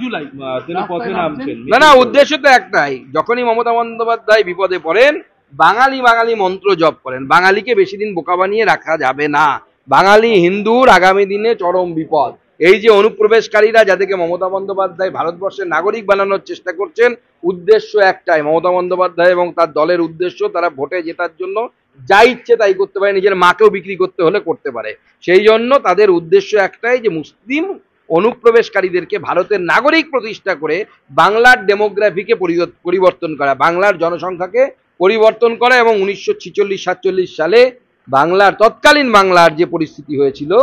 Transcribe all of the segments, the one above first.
জুলাই তিনি পথে নামছেন। না, উদ্দেশ্য তো একটাই, যখনই মমতা বন্দ্যোপাধ্যায় বিপদে পড়েন বাঙালি বাঙালি মন্ত্র জপ করেন। বাঙালিকে বেশি দিন বোকা বানিয়ে রাখা যাবে না। বাঙালি হিন্দুর আগামী দিনে চরম বিপদ। এই যে অনুপ্রবেশকারীরা যাদেরকে মমতা বন্দ্যোপাধ্যায় ভারতবর্ষের নাগরিক বানানোর চেষ্টা করছেন, উদ্দেশ্য একটাই, মমতা বন্দ্যোপাধ্যায় এবং তার দলের উদ্দেশ্য তারা ভোটে জেতার জন্য যা ইচ্ছে তাই করতে পারে, নিজের মাকেও বিক্রি করতে হলে করতে পারে। সেই জন্য তাদের উদ্দেশ্য একটাই যে মুসলিম অনুপ্রবেশকারীদেরকে ভারতের নাগরিক প্রতিষ্ঠা করে বাংলার ডেমোগ্রাফিকে পরিবর্তন করা, বাংলার জনসংখ্যাকে পরিবর্তন করা এবং 1946-47 সালে বাংলার তৎকালীন বাংলার যে পরিস্থিতি হয়েছিল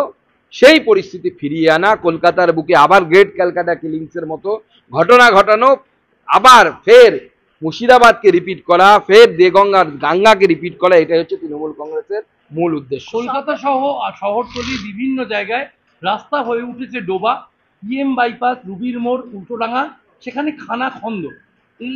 সেই পরিস্থিতি ফিরিয়ে আনা, কলকাতার বুকে আবার গ্রেট ক্যালকাটা কিলিংসের মতো ঘটনা ঘটানো, আবার ফের মুর্শিদাবাদকে রিপিট করা, ফের দেগঙ্গার গাঙ্গাকে রিপিট করা, এটাই হচ্ছে তৃণমূল কংগ্রেসের মূল উদ্দেশ্য। কলকাতা সহ শহরতলির বিভিন্ন জায়গায় রাস্তা হয়ে উঠেছে ডোবা, ইএম বাইপাস, রুবির মোড়, উল্টোডাঙ্গা, সেখানে খানা খন্দ। এই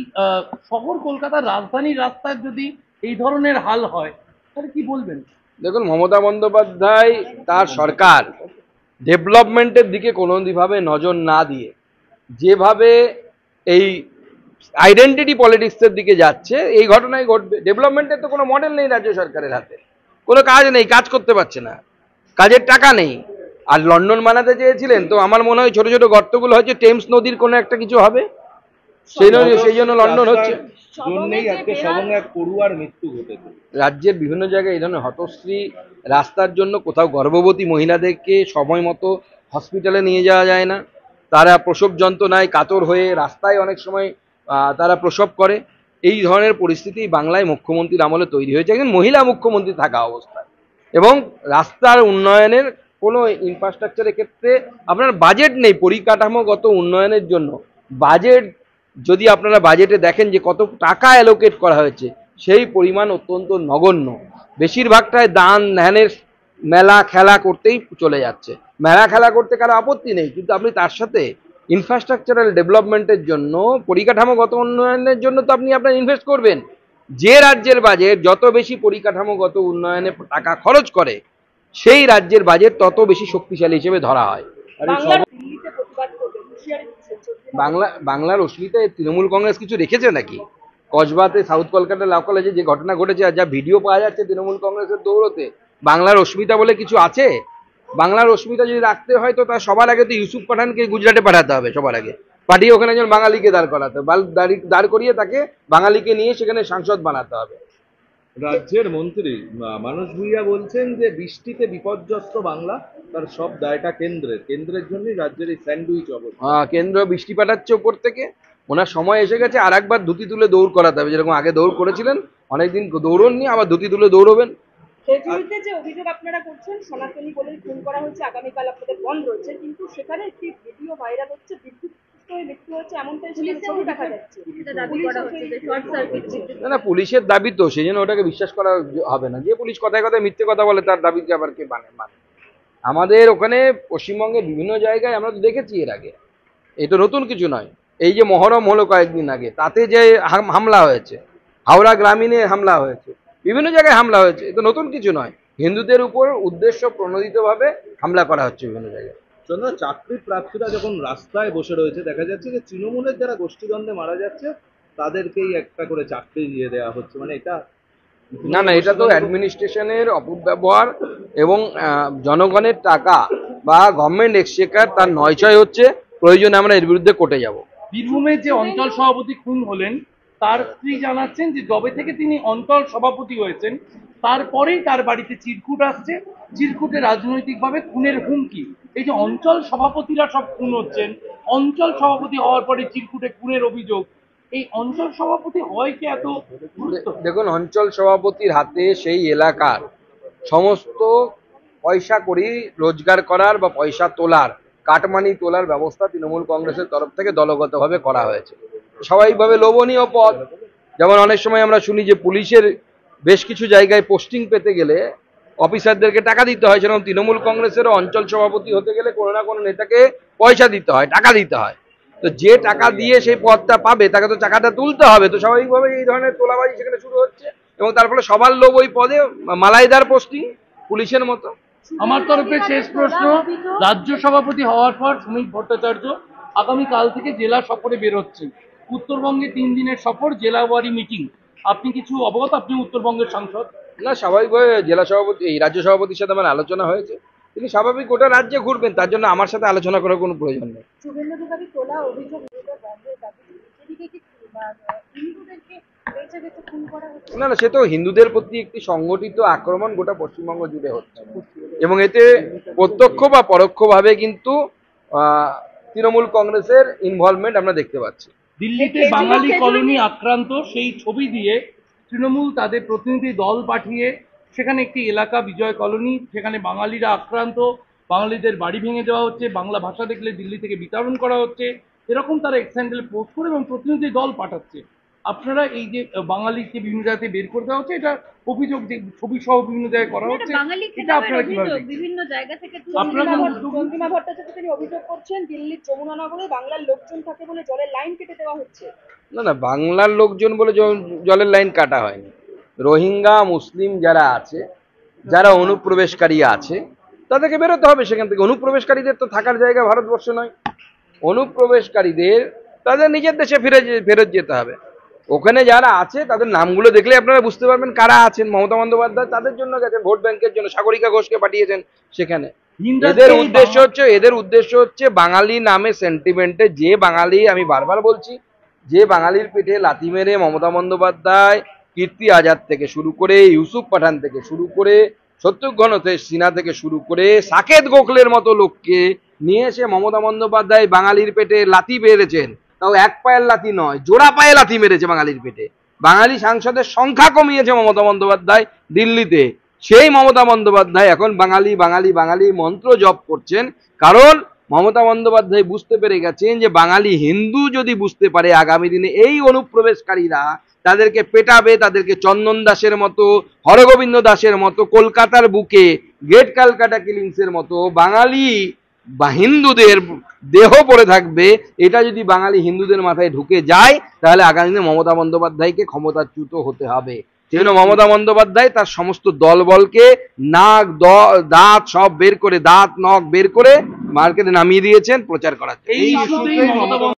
শহর কলকাতার রাজধানীর রাস্তায় যদি এই ধরনের হাল হয় তাহলে কি বলবেন? দেখুন, মমতা বন্দ্যোপাধ্যায় তার সরকার ডেভেলপমেন্টের দিকে কোনোভাবে নজর না দিয়ে যেভাবে এই আইডেন্টিটি পলিটিক্সের দিকে যাচ্ছে, এই ঘটনাই ঘটবে। ডেভেলপমেন্টের তো কোনো মডেল নেই রাজ্য সরকারের হাতে, কোনো কাজ নেই, কাজ করতে পারছে না, কাজের টাকা নেই। আর লন্ডন বানাতে চেয়েছিলেন, তো আমার মনে হয় ছোট ছোট গর্তগুলো হচ্ছে টেমস নদীর কোনো একটা কিছু হবে, সেই জন্য লন্ডন হচ্ছে। রাজ্যের বিভিন্ন জায়গায় এই ধরনের হতশ্রী রাস্তার জন্য কোথাও গর্ভবতী মহিলাদেরকে সময় মতো হসপিটালে নিয়ে যাওয়া যায় না, তারা প্রসব যন্ত্রণায় কাতর হয়ে রাস্তায় অনেক সময় তারা প্রসব করে। এই ধরনের পরিস্থিতি বাংলায় মুখ্যমন্ত্রীর আমলে তৈরি হয়েছে, একজন মহিলা মুখ্যমন্ত্রী থাকা অবস্থায়। এবং রাস্তার উন্নয়নের কোনো ইনফ্রাস্ট্রাকচারের ক্ষেত্রে আপনার বাজেট নেই পরিকাঠামোগত উন্নয়নের জন্য। বাজেট যদি আপনারা বাজেটে দেখেন যে কত টাকা অ্যালোকেট করা হয়েছে, সেই পরিমাণ অত্যন্ত নগণ্য। বেশিরভাগটায় দান ধ্যানের মেলা খেলা করতেই চলে যাচ্ছে। মেলা খেলা করতে কারো আপত্তি নেই, কিন্তু আপনি তার সাথে ইনফ্রাস্ট্রাকচারাল ডেভেলপমেন্টের জন্য, পরিকাঠামোগত উন্নয়নের জন্য তো আপনি আপনার ইনভেস্ট করবেন। যে রাজ্যের বাজেট যত বেশি পরিকাঠামোগত উন্নয়নে টাকা খরচ করে, সেই রাজ্যের বাজেট তত বেশি শক্তিশালী হিসেবে ধরা হয়। বাংলার অশ্লীলতায় তৃণমূল কংগ্রেস কিছু রেখেছে নাকি? কসবাতে, সাউথ কলকাতা ল কলেজে যে ঘটনা ঘটেছে আর যা ভিডিও পাওয়া যাচ্ছে তৃণমূল কংগ্রেসের দৌড়তে, বাংলার অস্মিতা বলে কিছু আছে? বাংলার অস্মিতা যদি রাখতে হয় তো তার সবার আগে তো ইউসুফ পাঠানকে গুজরাটে পাঠাতে হবে, সবার আগে পাঠিয়ে ওখানে একজন বাঙালিকে দাঁড় করাতে হবে, দাঁড় করিয়ে তাকে বাঙালিকে নিয়ে সেখানে সাংসদ বানাতে হবে। রাজ্যের মন্ত্রী মানস ভুঁইয়া বলছেন যে বৃষ্টিতে বিপর্যস্ত বাংলা, তার সব দায়টা কেন্দ্রের জন্যই রাজ্যের এই স্যান্ডউইচ অবস্থা। কেন্দ্র বৃষ্টি পাঠাচ্ছে উপর থেকে, ওনার সময় এসে গেছে আর একবার ধুতি তুলে দৌড় করাতে হবে, যেরকম আগে দৌড় করেছিলেন, অনেকদিন দৌড়ননি, আবার ধুতি তুলে দৌড়বেন। খেজুরিতে যে অভিযোগ আপনারা করছেন সনাতনী বলে খুন করা হয়েছে, আগামীকাল আপনাদের বন্ধ রয়েছে, কিন্তু সেখানে একটি ভিডিও ভাইরাল হচ্ছে, বিদ্যুৎ মৃত্যু হচ্ছে এমনটাই ছবি দেখা যাচ্ছে। না, পুলিশের দাবি তো, সেই জন্য ওটাকে বিশ্বাস করা হবে না। যে পুলিশ কথায় কথায় মিথ্যে কথা বলে তার দাবিকে আবার কে মানে? আমাদের ওখানে পশ্চিমবঙ্গের বিভিন্ন জায়গায় আমরা তো দেখেছি এর আগে, এটা নতুন কিছু নয়। এই যে মহরম হলো কয়েকদিন আগে, তাতে যে হামলা হয়েছে, হাওড়া গ্রামীণে হামলা হয়েছে, বিভিন্ন জায়গায় হামলা হয়েছে, এটা নতুন কিছু নয়। হিন্দুদের উপর উদ্দেশ্য প্রণোদিতভাবে হামলা করা হচ্ছে বিভিন্ন জায়গায়। চাকরি প্রার্থীরা যখন রাস্তায় বসে রয়েছে, দেখা যাচ্ছে যে তৃণমূলের যারা গোষ্ঠীদ্বন্দ্বে মারা যাচ্ছে তাদেরকেই একটা করে চাকরি দিয়ে দেওয়া হচ্ছে, মানে এটা না, এটা তো অ্যাডমিনিস্ট্রেশনের অপব্যবহার এবং জনগণের টাকা বা গভর্নমেন্ট এক্সচেকার তার নয়ছয় হচ্ছে। প্রয়োজনে আমরা এর বিরুদ্ধে কোর্টে যাব। বীরভূমের যে অঞ্চল সভাপতি খুন হলেন, তার স্ত্রী জানাচ্ছেন যে যবে থেকে তিনি অঞ্চল সভাপতি হয়েছেন তারপরেই তার বাড়িতে চিরকুট আসছে, চিরকুটে রাজনৈতিকভাবে খুনের হুমকি। এই যে অঞ্চল সভাপতিরা সব খুন হচ্ছেন, অঞ্চল সভাপতি হওয়ার পরে চিরকুটে খুনের অভিযোগ, এই অঞ্চল সভাপতি হয় কি এত? দেখুন, অঞ্চল সভাপতির হাতে সেই এলাকার সমস্ত পয়সা করি রোজগার করার বা পয়সা তোলার, কাটমানি তোলার ব্যবস্থা তৃণমূল কংগ্রেসের তরফ থেকে দলগতভাবে করা হয়েছে। স্বাভাবিকভাবে লোভনীয় পদ, যেমন অনেক সময় আমরা শুনি যে পুলিশের বেশ কিছু জায়গায় পোস্টিং পেতে গেলে অফিসারদেরকে টাকা দিতে হয়, সেরকম তৃণমূল কংগ্রেসেরও অঞ্চল সভাপতি হতে গেলে কোনো না কোনো নেতাকে পয়সা দিতে হয়, টাকা দিতে হয়। তো যে টাকা দিয়ে সেই পদটা পাবে তাকে তো টাকাটা তুলতে হবে, তো স্বাভাবিকভাবে এই ধরনের তোলাবাজি সেখানে শুরু হচ্ছে এবং তার ফলে সবার লোভ ওই পদে, মালাইদার পোস্টিং পুলিশের মতো। আমার তরফে শেষ প্রশ্ন, রাজ্য সভাপতি হওয়ার পর শ্রমিক ভট্টাচার্য আগামীকাল থেকে জেলা সফরে বেরোচ্ছেন। উত্তরবঙ্গে 3 দিনের সফর, জেলাওয়ারি মিটিং। আপনি কিছু অবগত? আপনি উত্তরবঙ্গের সাংসদ। না, স্বাভাবিকভাবে জেলা সভাপতি এই রাজ্য সভাপতির সাথে আমার আলোচনা হয়েছে, তিনি স্বাভাবিক গোটা রাজ্যে ঘুরবেন, তার জন্য আমার সাথে আলোচনা করার কোনো প্রয়োজন নেই। শুভেন্দু অধিকারী তোলা অভিযোগ বন্ধের দাবি, এদিকে কি হিন্দুদেরকে বেছে বেছে খুন করা হচ্ছে? না না, সে তো হিন্দুদের প্রতি একটি সংগঠিত আক্রমণ গোটা পশ্চিমবঙ্গ জুড়ে হচ্ছে, এবং এতে প্রত্যক্ষ বা পরোক্ষভাবে কিন্তু তৃণমূল কংগ্রেসের ইনভলভমেন্ট আমরা দেখতে পাচ্ছি। দিল্লিতে বাঙালি কলোনি আক্রান্ত সেই ছবি দিয়ে তৃণমূল তাদের প্রতিনিধি দল পাঠিয়ে সেখানে একটি এলাকা বিজয় কলোনি, সেখানে বাঙালিরা আক্রান্ত, বাঙালিদের বাড়ি ভেঙে দেওয়া হচ্ছে, বাংলা ভাষা দেখলে দিল্লি থেকে বিতরণ করা হচ্ছে, এরকম তারা এক্সেন্ডেল পোস্ট করে এবং প্রতিনিধি দল পাঠাচ্ছে। আপনারা এই যে বাঙালিকে বিভিন্ন জায়গায় বের করে দেওয়া হচ্ছে, এটা অভিযোগ যে ছবি সহ বিভিন্ন জায়গায় করা হচ্ছে, এটা আপনারা কিভাবে দেখছেন? বিভিন্ন জায়গা থেকে আপনারা চন্দ্রিমা ভট্টাচার্য তিনি অভিযোগ করছেন দিল্লির যমুনানগরে বাংলার লোকজন থাকে বলে জলের লাইন কেটে দেওয়া হচ্ছে। না না, বাংলার লোকজন বলে জলের লাইন কাটা হয়নি। রোহিঙ্গা মুসলিম যারা আছে, যারা অনুপ্রবেশকারী আছে, তাদেরকে বেরোতে হবে সেখান থেকে। অনুপ্রবেশকারীদের তো থাকার জায়গা ভারতবর্ষ নয়। অনুপ্রবেশকারীদের তাদের নিজের দেশে ফেরত যেতে হবে। ওখানে যারা আছে তাদের নামগুলো দেখলে আপনারা বুঝতে পারবেন কারা আছেন। মমতা বন্দ্যোপাধ্যায় তাদের জন্য গেছেন, ভোট ব্যাংকের জন্য সাগরিকা ঘোষকে পাঠিয়েছেন সেখানে। এদের উদ্দেশ্য হচ্ছে বাঙালি নামে সেন্টিমেন্টে, যে বাঙালি, আমি বারবার বলছি, যে বাঙালির পেটে লাথি মেরে মমতা বন্দ্যোপাধ্যায় কীর্তি আজাদ থেকে শুরু করে, ইউসুফ পাঠান থেকে শুরু করে, শত্রুঘ্ন সিনহা থেকে শুরু করে, সাকেত গোখলের মতো লোককে নিয়ে এসে মমতা বন্দ্যোপাধ্যায় বাঙালির পেটে লাথি মেরেছেন। তাও এক পায়ের লাথি নয়, জোড়া পায়ে লাথি মেরেছে বাঙালির পেটে। বাঙালি সাংসদের সংখ্যা কমিয়েছে মমতা বন্দ্যোপাধ্যায় দিল্লিতে। সেই মমতা বন্দ্যোপাধ্যায় এখন বাঙালি বাঙালি বাঙালি মন্ত্র জপ করছেন, কারণ মমতা বন্দ্যোপাধ্যায় বুঝতে পেরে গেছেন যে বাঙালি হিন্দু যদি বুঝতে পারে আগামী দিনে এই অনুপ্রবেশকারীরা তাদেরকে পেটাবে, তাদেরকে চন্দন দাসের মতো, হরগোবিন্দ দাসের মতো, কলকাতার বুকে গেট ক্যালকাটা কিলিংসের মতো বাঙালি বা হিন্দুদের দেহ পড়ে থাকবে, এটা যদি বাঙালি হিন্দুদের মাথায় ঢুকে যায় তাহলে আগামী দিনে মমতা বন্দ্যোপাধ্যায়কে ক্ষমতাচ্যুত হতে হবে। সেই জন্য মমতা বন্দ্যোপাধ্যায় তার সমস্ত দলবলকে নাক দাঁত সব বের করে, দাঁত নখ বের করে মার্কেটে নামিয়ে দিয়েছেন প্রচার করার জন্য। এই ইস্যুতেই মমতা